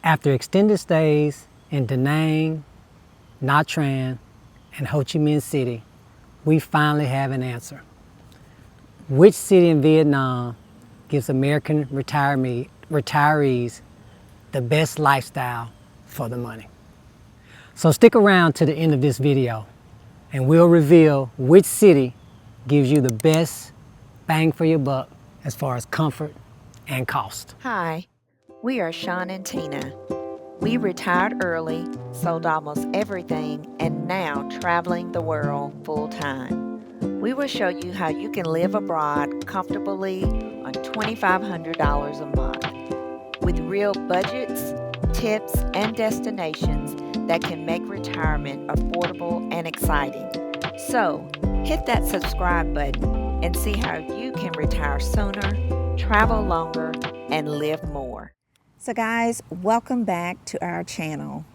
After extended stays in Da Nang, Nha Trang, and Ho Chi Minh City, we finally have an answer. Which city in Vietnam gives American retirees the best lifestyle for the money? So stick around to the end of this video and we'll reveal which city gives you the best bang for your buck as far as comfort and cost. Hi, we are Sean and Tina. We retired early, sold almost everything, and now traveling the world full time. We will show you how you can live abroad comfortably on $2,500 a month with real budgets, tips, and destinations that can make retirement affordable and exciting. So, hit that subscribe button and see how you can retire sooner, travel longer, and live more. So guys, welcome back to our channel.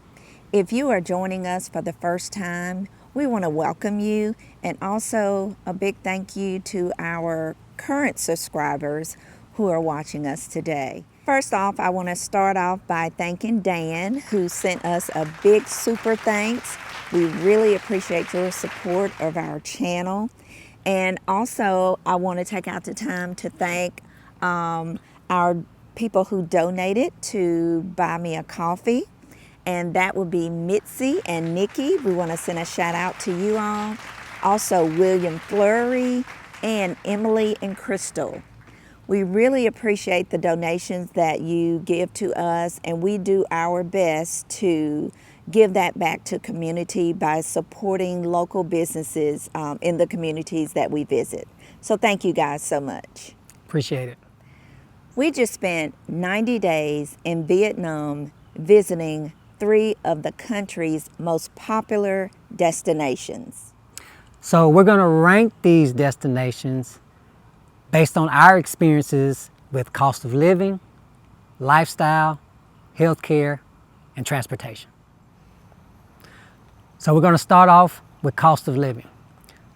If you are joining us for the first time, we want to welcome you, and also a big thank you to our current subscribers who are watching us today. First off, I want to start off by thanking Dan, who sent us a big super thanks. We really appreciate your support of our channel. And also, I want to take out the time to thank our people who donated to buy me a coffee, and that would be Mitzi and Nikki. We want to send a shout out to you all. Also William Fleury and Emily and Crystal. We really appreciate the donations that you give to us, and we do our best to give that back to community by supporting local businesses in the communities that we visit. So thank you guys so much. Appreciate it. We just spent 90 days in Vietnam visiting 3 of the country's most popular destinations. So we're going to rank these destinations based on our experiences with cost of living, lifestyle, healthcare, and transportation. So we're going to start off with cost of living.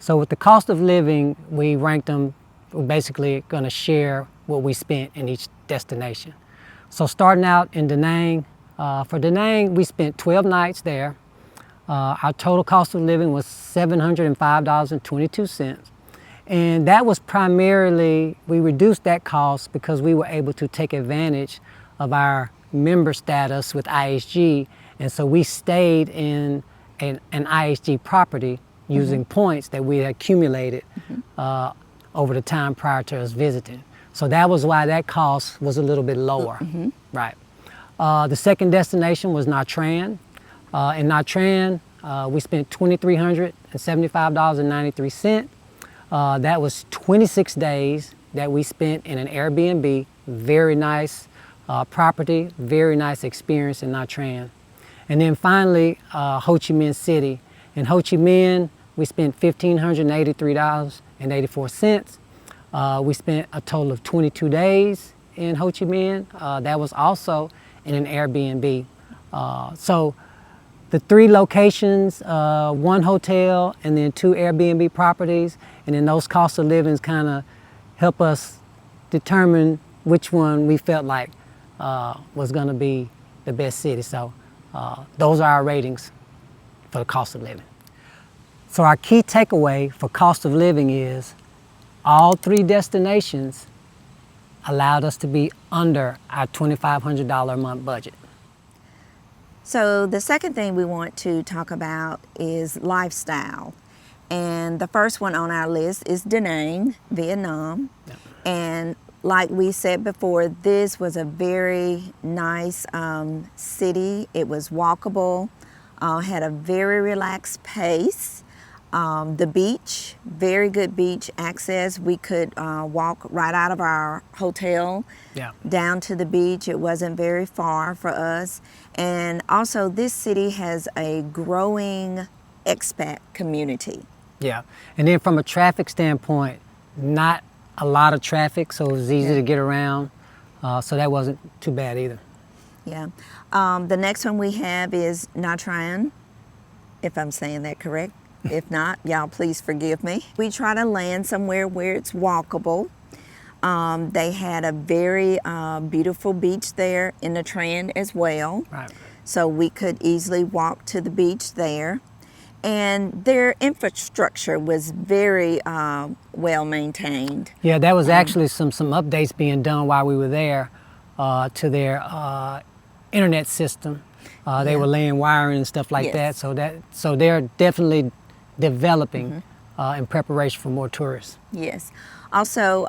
So with the cost of living, we ranked them. We're basically going to share what we spent in each destination. So starting out in Da Nang, for Da Nang, we spent 12 nights there. Our total cost of living was $705.22. And that was primarily, we reduced that cost because we were able to take advantage of our member status with IHG. And so we stayed in an IHG property using points that we had accumulated over the time prior to us visiting. So that was why that cost was a little bit lower, right? The second destination was Nha Trang. In Nha Trang, we spent $2,375.93. That was 26 days that we spent in an Airbnb. Very nice property, very nice experience in Nha Trang. And then finally, Ho Chi Minh City. In Ho Chi Minh, we spent $1,583.84. We spent a total of 22 days in Ho Chi Minh. That was also in an Airbnb. So the 3 locations, 1 hotel and then 2 Airbnb properties, and then those cost of livings kind of help us determine which one we felt like was going to be the best city. So those are our ratings for the cost of living. So our key takeaway for cost of living is all 3 destinations allowed us to be under our $2,500 a month budget. So the second thing we want to talk about is lifestyle. And the first one on our list is Da Nang, Vietnam. Yep. And like we said before, this was a very nice city. It was walkable, had a very relaxed pace. The beach, very good beach access. We could walk right out of our hotel down to the beach. It wasn't very far for us. And also this city has a growing expat community. Yeah, and then from a traffic standpoint, not a lot of traffic, so it was easy to get around. So that wasn't too bad either. Yeah. The next one we have is Nha Trang, if I'm saying that correct. If not, y'all please forgive me. We try to land somewhere where it's walkable. They had a very beautiful beach there in the Tran as well. Right. So we could easily walk to the beach there. And their infrastructure was very well maintained. Yeah, there was actually some updates being done while we were there to their internet system. They were laying wiring and stuff like that. So they're definitely developing in preparation for more tourists. Yes. Also,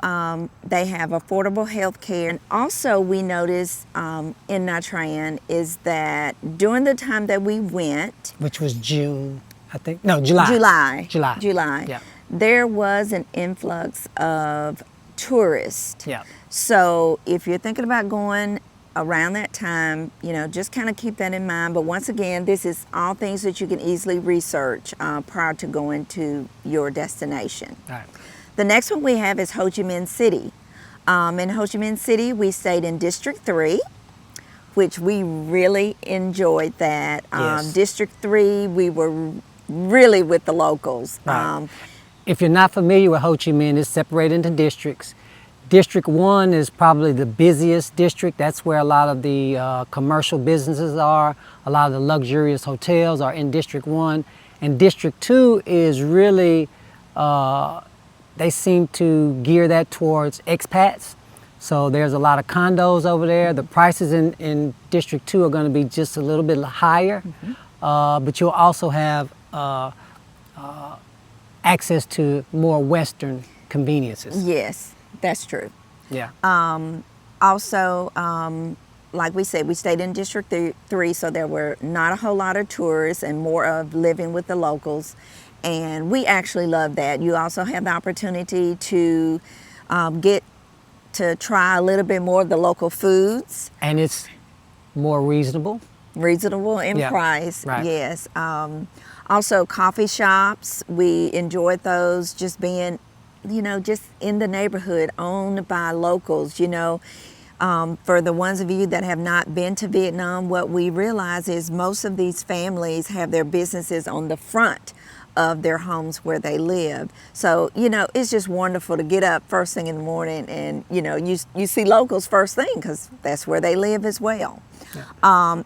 they have affordable health care. And also, we noticed in Nha Trang is that during the time that we went, Which was June, I think. No, July. July. Yeah. There was an influx of tourists. Yeah. So if you're thinking about going around that time, you know, just kind of keep that in mind. But once again, this is all things that you can easily research prior to going to your destination. Right. The next one we have is Ho Chi Minh City. In Ho Chi Minh City, we stayed in District 3, which we really enjoyed that. Yes. District 3, we were really with the locals. Right. If you're not familiar with Ho Chi Minh, it's separated into districts. District 1 is probably the busiest district. That's where a lot of the commercial businesses are. A lot of the luxurious hotels are in District 1. And District 2 is really, they seem to gear that towards expats. So there's a lot of condos over there. The prices in District 2 are going to be just a little bit higher. But you'll also have access to more Western conveniences. Yes, that's true. Yeah. Also, like we said, we stayed in District 3, so there were not a whole lot of tourists and more of living with the locals. And we actually love that. You also have the opportunity to get to try a little bit more of the local foods. And it's more reasonable. Reasonable in price, right. Yes. Also, coffee shops, we enjoyed those, just being, you know, just in the neighborhood, owned by locals, you know. For the ones of you that have not been to Vietnam, what we realize is most of these families have their businesses on the front of their homes where they live. So, you know, it's just wonderful to get up first thing in the morning and, you know, you see locals first thing because that's where they live as well. Yeah.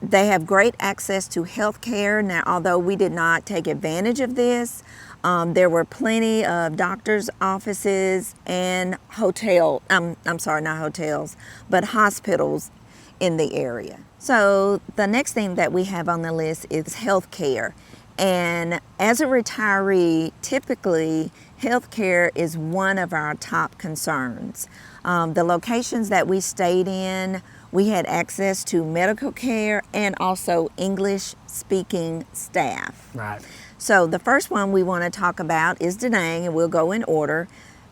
They have great access to health care. Now, although we did not take advantage of this, there were plenty of doctors' offices and I'm sorry, not hotels, but hospitals in the area. So the next thing that we have on the list is health care. And as a retiree, typically health care is one of our top concerns. The locations that we stayed in, we had access to medical care and also English-speaking staff. Right. So the first one we want to talk about is Da Nang, and we'll go in order.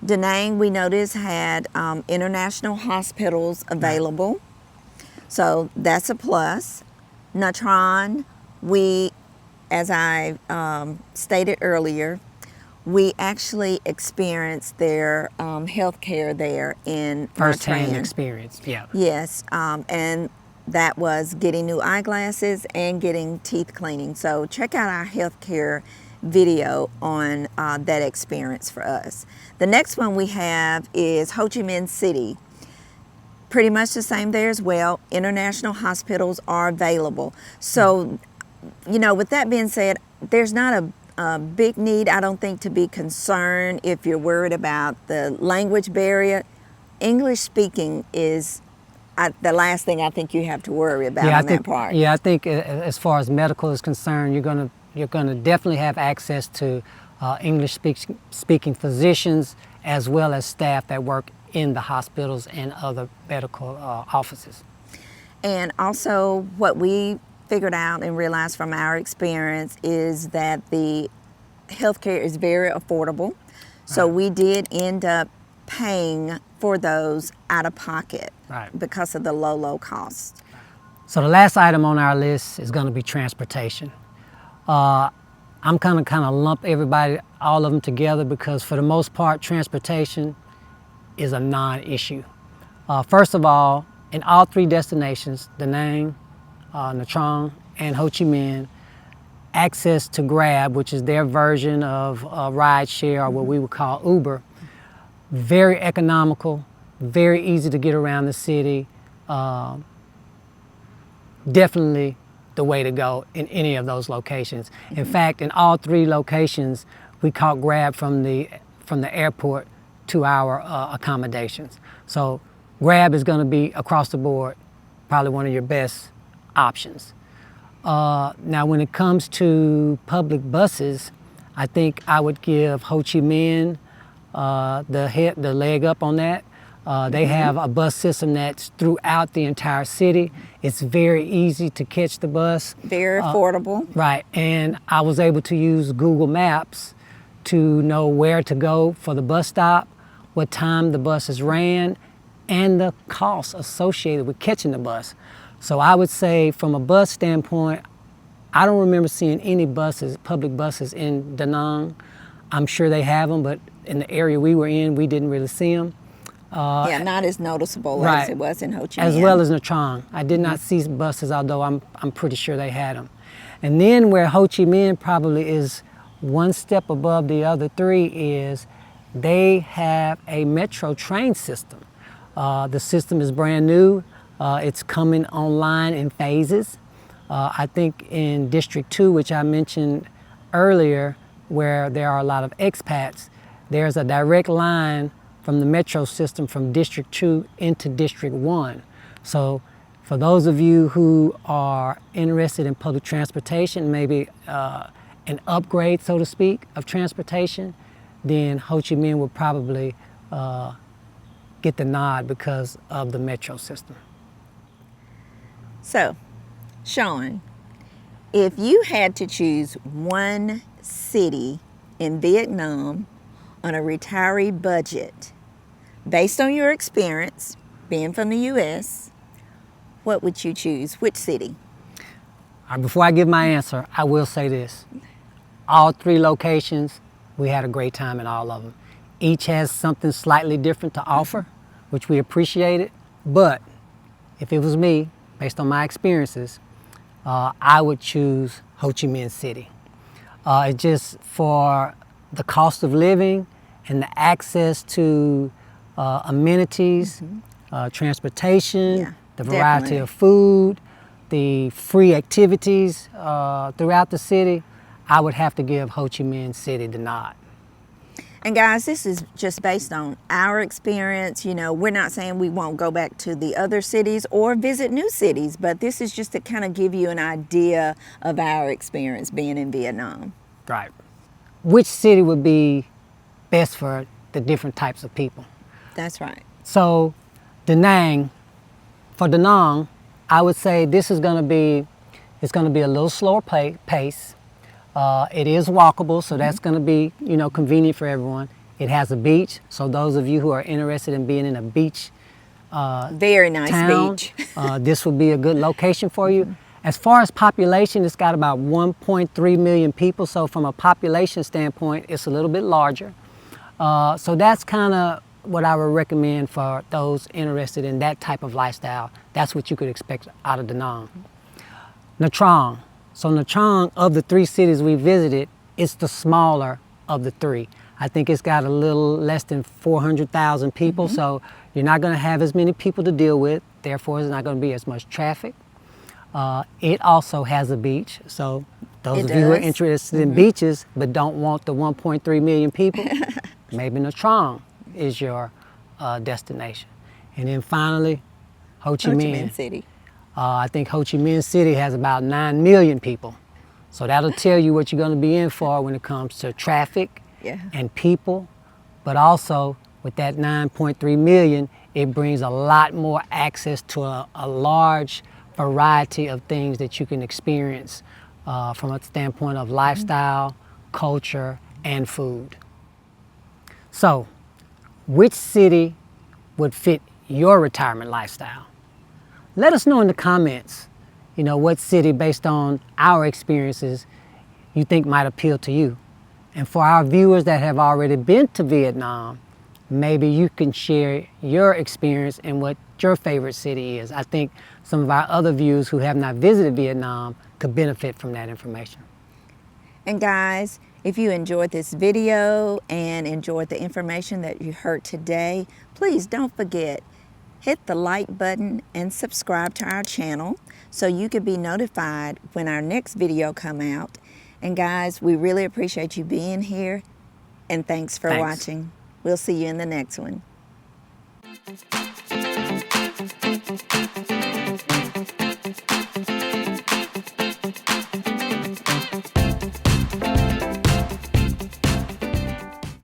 Da Nang, we noticed, had international hospitals available. So that's a plus. Nha Trang, we, as I stated earlier, we actually experienced their health care there in First-hand Nha Trang. experience, yeah. Yes, and that was getting new eyeglasses and getting teeth cleaning. So check out our healthcare video on that experience for us. The next one we have is Ho Chi Minh City. Pretty much the same there as well. International hospitals are available. So, you know, with that being said, there's not a big need, I don't think, to be concerned if you're worried about the language barrier. English speaking is the last thing I think you have to worry about on that part. Yeah, I think as far as medical is concerned, you're gonna definitely have access to English speaking physicians as well as staff that work in the hospitals and other medical offices. And also what we figured out and realized from our experience is that the healthcare is very affordable. So we did end up paying for those out of pocket because of the low cost. So the last item on our list is going to be transportation. I'm kind of lump all of them together because for the most part, transportation is a non-issue. First of all, in all three destinations, Da Nang, Nha Trang, and Ho Chi Minh, access to Grab, which is their version of ride share or what we would call Uber, very economical, very easy to get around the city. Definitely the way to go in any of those locations. In fact, in all three locations, we caught Grab from the airport to our accommodations. So Grab is going to be across the board probably one of your best options. Now, when it comes to public buses, I think I would give Ho Chi Minh the leg up on that. They have a bus system that's throughout the entire city. It's very easy to catch the bus. Very affordable. Right, and I was able to use Google Maps to know where to go for the bus stop, what time the buses ran, and the costs associated with catching the bus. So I would say from a bus standpoint, I don't remember seeing any buses, public buses in Da Nang. I'm sure they have them, but in the area we were in, we didn't really see them. Yeah, not as noticeable Right. as it was in Ho Chi Minh. As well as Nha Trang. I did not see buses, although I'm pretty sure they had them. And then where Ho Chi Minh probably is one step above the other three is they have a metro train system. The system is brand new. It's coming online in phases. I think in District 2, which I mentioned earlier, where there are a lot of expats, there's a direct line from the metro system from District 2 into District 1. So for those of you who are interested in public transportation, maybe an upgrade, so to speak, of transportation, then Ho Chi Minh would probably get the nod because of the metro system. So, Sean, if you had to choose one city in Vietnam on a retiree budget, based on your experience being from the U.S., what would you choose? Which city? Before I give my answer, I will say this. All three locations, we had a great time in all of them. Each has something slightly different to offer, which we appreciated. But if it was me, based on my experiences, I would choose Ho Chi Minh City. It's just for the cost of living and the access to amenities, transportation, Yeah, the variety definitely. of food, the free activities throughout the city. I would have to give Ho Chi Minh City the nod. And guys, this is just based on our experience. You know, we're not saying we won't go back to the other cities or visit new cities, but this is just to kind of give you an idea of our experience being in Vietnam. Right. Which city would be best for the different types of people? That's right. So, Da Nang, for Da Nang, I would say this is going to be, it's going to be a little slower pace. It is walkable, so that's going to be, you know, convenient for everyone. It has a beach, so those of you who are interested in being in a beach Very nice town, beach. this would be a good location for you. As far as population, it's got about 1.3 million people, so from a population standpoint, it's a little bit larger. So that's kind of what I would recommend for those interested in that type of lifestyle. That's what you could expect out of Da Nang. Nha Trang. So Nha Trang, of the three cities we visited, it's the smaller of the three. I think it's got a little less than 400,000 people, so you're not going to have as many people to deal with. Therefore, there's not going to be as much traffic. It also has a beach, so those It of you who are does. interested in beaches but don't want the 1.3 million people, maybe Nha Trang is your destination. And then finally, Ho Chi Ho Chi Minh. Minh City. I think Ho Chi Minh City has about 9 million people. So that'll tell you what you're going to be in for when it comes to traffic Yeah. and people. But also, with that 9.3 million, it brings a lot more access to a large variety of things that you can experience from a standpoint of lifestyle, culture, and food. So, which city would fit your retirement lifestyle? Let us know in the comments, you know, what city based on our experiences you think might appeal to you. And for our viewers that have already been to Vietnam, maybe you can share your experience and what your favorite city is. I think some of our other viewers who have not visited Vietnam could benefit from that information. And guys, If you enjoyed this video and enjoyed the information that you heard today, please don't forget, hit the like button and subscribe to our channel so you can be notified when our next video come out. And guys, we really appreciate you being here, and thanks for watching. We'll see you in the next one.